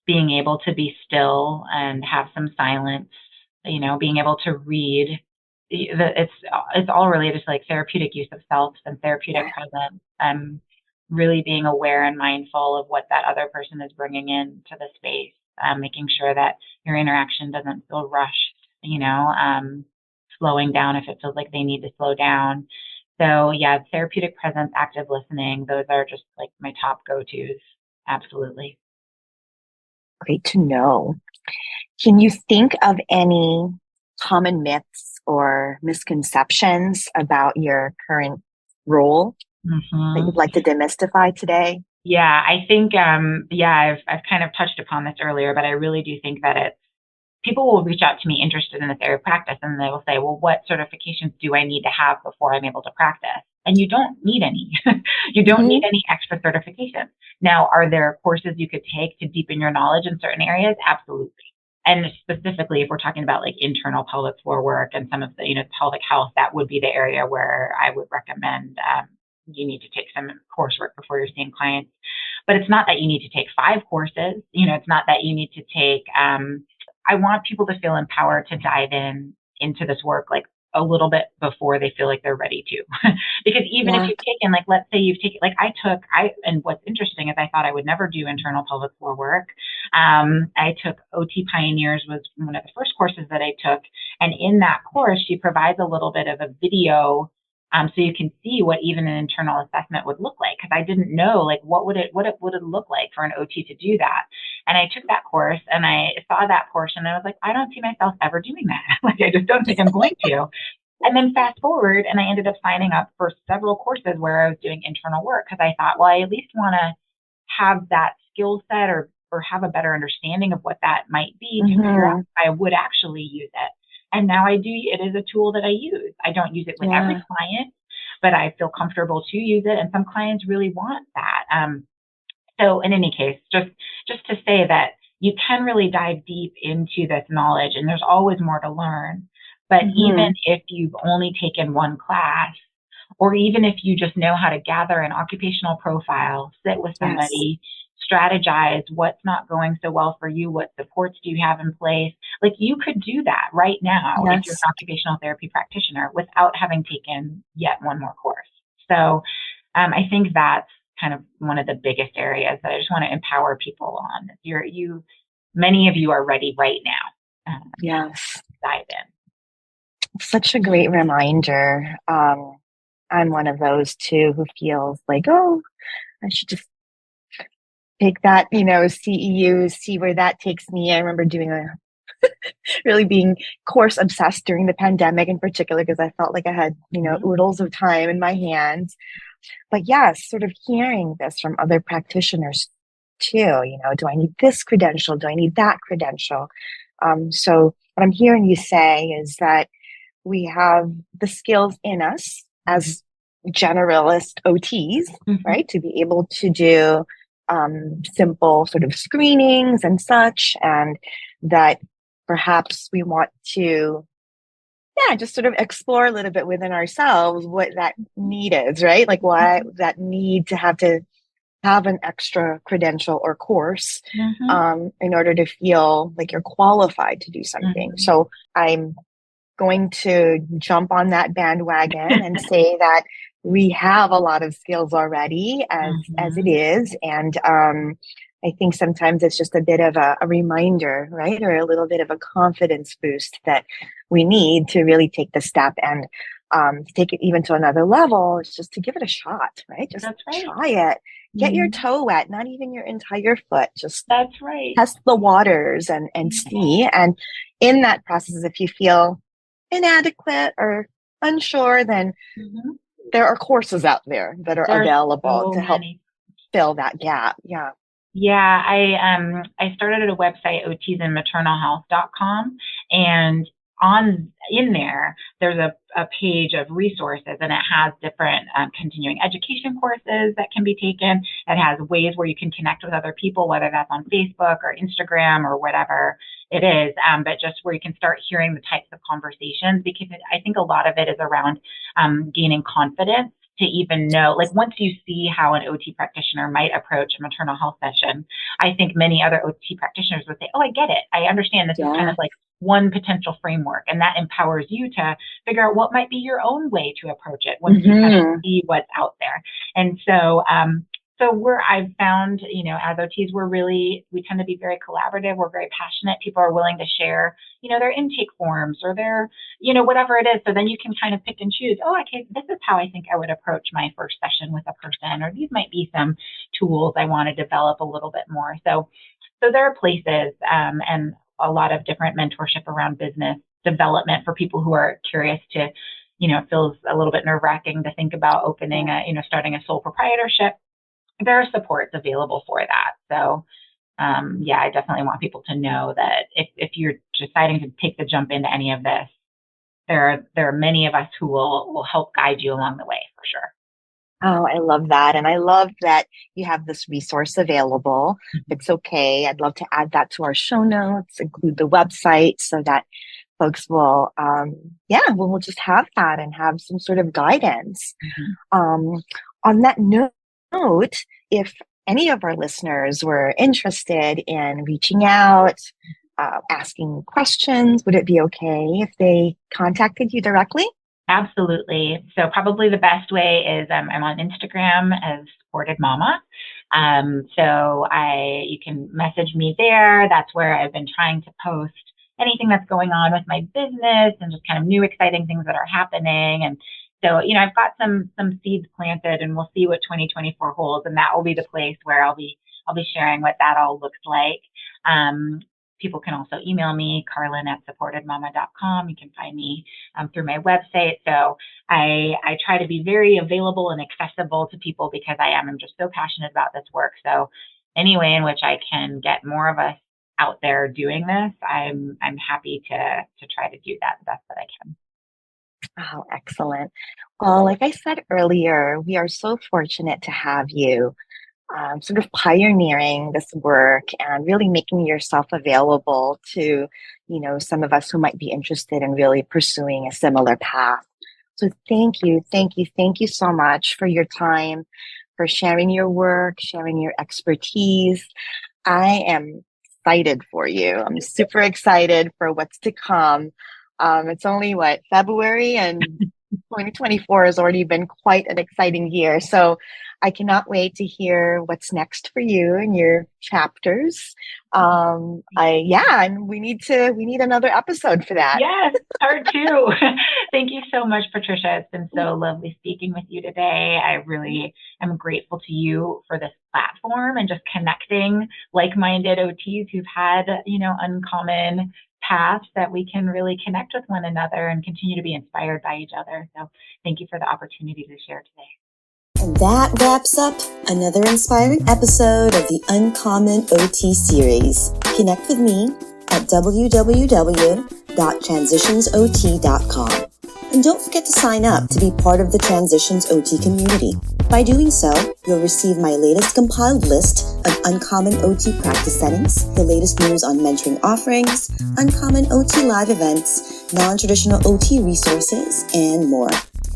being able to be still and have some silence, being able to read. It's all related to like therapeutic use of self and therapeutic presence, really being aware and mindful of what that other person is bringing into the space. making sure that your interaction doesn't feel rushed, slowing down if it feels like they need to slow down. So yeah, therapeutic presence, active listening, those are just like my top go-tos. Absolutely. Great to know. Can you think of any common myths or misconceptions about your current role that you'd like to demystify today? Yeah, I think, I've kind of touched upon this earlier, but I really do think that people will reach out to me interested in this area of practice, and they will say, well, what certifications do I need to have before I'm able to practice? And you don't need any. You don't need any extra certifications. Now, are there courses you could take to deepen your knowledge in certain areas? Absolutely. And specifically, if we're talking about like internal pelvic floor work and some of the, pelvic health, that would be the area where I would recommend you need to take some coursework before you're seeing clients. But it's not that you need to take 5 courses. It's not that you need to take, I want people to feel empowered to dive into this work like a little bit before they feel like they're ready to. Because even if you've taken, like, let's say you've taken, like and what's interesting is I thought I would never do internal pelvic floor work. I took OT Pioneers, was one of the first courses that I took. And in that course, she provides a little bit of a video so you can see what even an internal assessment would look like. Because I didn't know, like, what would it look like for an OT to do that? And I took that course and I saw that portion and I was like, I don't see myself ever doing that. Like, I just don't think I'm going to. And then fast forward, and I ended up signing up for several courses where I was doing internal work because I thought, well, I at least want to have that skill set or have a better understanding of what that might be to figure out if I would actually use it. And now I do. It is a tool that I use. I don't use it with every client, but I feel comfortable to use it. And some clients really want that. So in any case, just to say that you can really dive deep into this knowledge and there's always more to learn. But even if you've only taken one class, or even if you just know how to gather an occupational profile, sit with somebody, strategize what's not going so well for you, what supports do you have in place, like you could do that right now if you're an occupational therapy practitioner without having taken yet one more course. So I think that's kind of one of the biggest areas that I just want to empower people on. Many of you are ready right now. Dive in. Such a great reminder. I'm one of those too who feels like, oh, I should just take that, CEU, see where that takes me. I remember doing really being course obsessed during the pandemic in particular, because I felt like I had, oodles of time in my hands. But yes, sort of hearing this from other practitioners too, do I need this credential? Do I need that credential? So what I'm hearing you say is that we have the skills in us as generalist OTs, right? To be able to do simple sort of screenings and such, and that perhaps we want to, just sort of explore a little bit within ourselves what that need is, right? Like why that need to have an extra credential or course in order to feel like you're qualified to do something. So I'm going to jump on that bandwagon and say that we have a lot of skills already as it is. And I think sometimes it's just a bit of a reminder, right? Or a little bit of a confidence boost that we need to really take the step and take it even to another level. It's just to give it a shot, right? Just try it. Get your toe wet, not even your entire foot. Just test the waters and see. And in that process, if you feel inadequate or unsure, then there are courses out there that are available to help fill that gap. I started at a website, otsinmaternalhealth.com, and in there's a page of resources, and it has different continuing education courses that can be taken. It has ways where you can connect with other people, whether that's on Facebook or Instagram or whatever it is, but just where you can start hearing the types of conversations, because I think a lot of it is around gaining confidence to even know, like once you see how an OT practitioner might approach a maternal health session, I think many other OT practitioners would say, oh, I get it. I understand this is kind of like one potential framework, and that empowers you to figure out what might be your own way to approach it once you kind of see what's out there. And so I've found, as OTs, we tend to be very collaborative. We're very passionate. People are willing to share, their intake forms or their, whatever it is. So then you can kind of pick and choose. Oh, okay, this is how I think I would approach my first session with a person, or these might be some tools I want to develop a little bit more. So there are places, and a lot of different mentorship around business development for people who are curious to, it feels a little bit nerve-wracking to think about opening starting a sole proprietorship. There are supports available for that. So, I definitely want people to know that if you're deciding to take the jump into any of this, there are many of us who will help guide you along the way, for sure. Oh, I love that. And I love that you have this resource available. Mm-hmm. It's okay. I'd love to add that to our show notes, include the website so that folks will, we'll just have that and have some sort of guidance. Mm-hmm. On that note, if any of our listeners were interested in reaching out, asking questions, would it be okay if they contacted you directly? Absolutely. So probably the best way is I'm on Instagram as Supported Mama. You can message me there. That's where I've been trying to post anything that's going on with my business and just kind of new exciting things that are happening. And so, I've got some seeds planted, and we'll see what 2024 holds. And that will be the place where I'll be sharing what that all looks like. People can also email me, Carlin@supportedmama.com. You can find me through my website. So I try to be very available and accessible to people because I'm just so passionate about this work. So any way in which I can get more of us out there doing this, I'm happy to try to do that the best that I can. Oh, excellent. Well, like I said earlier, we are so fortunate to have you sort of pioneering this work and really making yourself available to, some of us who might be interested in really pursuing a similar path. So thank you so much for your time, for sharing your work, sharing your expertise. I am excited for you. I'm super excited for what's to come. It's only February, and 2024 has already been quite an exciting year. So I cannot wait to hear what's next for you and your chapters. And we need another episode for that. Yes, part 2. Thank you so much, Patricia. It's been so lovely speaking with you today. I really am grateful to you for this platform and just connecting like-minded OTs who've had, uncommon paths that we can really connect with one another and continue to be inspired by each other. So thank you for the opportunity to share today. And that wraps up another inspiring episode of the Uncommon OT series. Connect with me at www.transitionsot.com. And don't forget to sign up to be part of the Transitions OT community. By doing so, you'll receive my latest compiled list of uncommon OT practice settings, the latest news on mentoring offerings, uncommon OT live events, non-traditional OT resources, and more.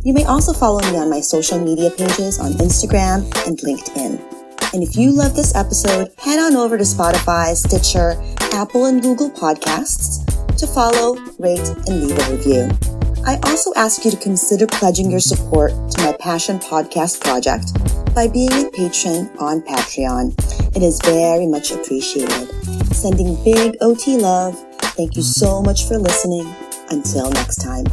You may also follow me on my social media pages on Instagram and LinkedIn. And if you love this episode, head on over to Spotify, Stitcher, Apple, and Google Podcasts to follow, rate, and leave a review. I also ask you to consider pledging your support to my Passion Podcast project by being a patron on Patreon. It is very much appreciated. Sending big OT love. Thank you so much for listening. Until next time.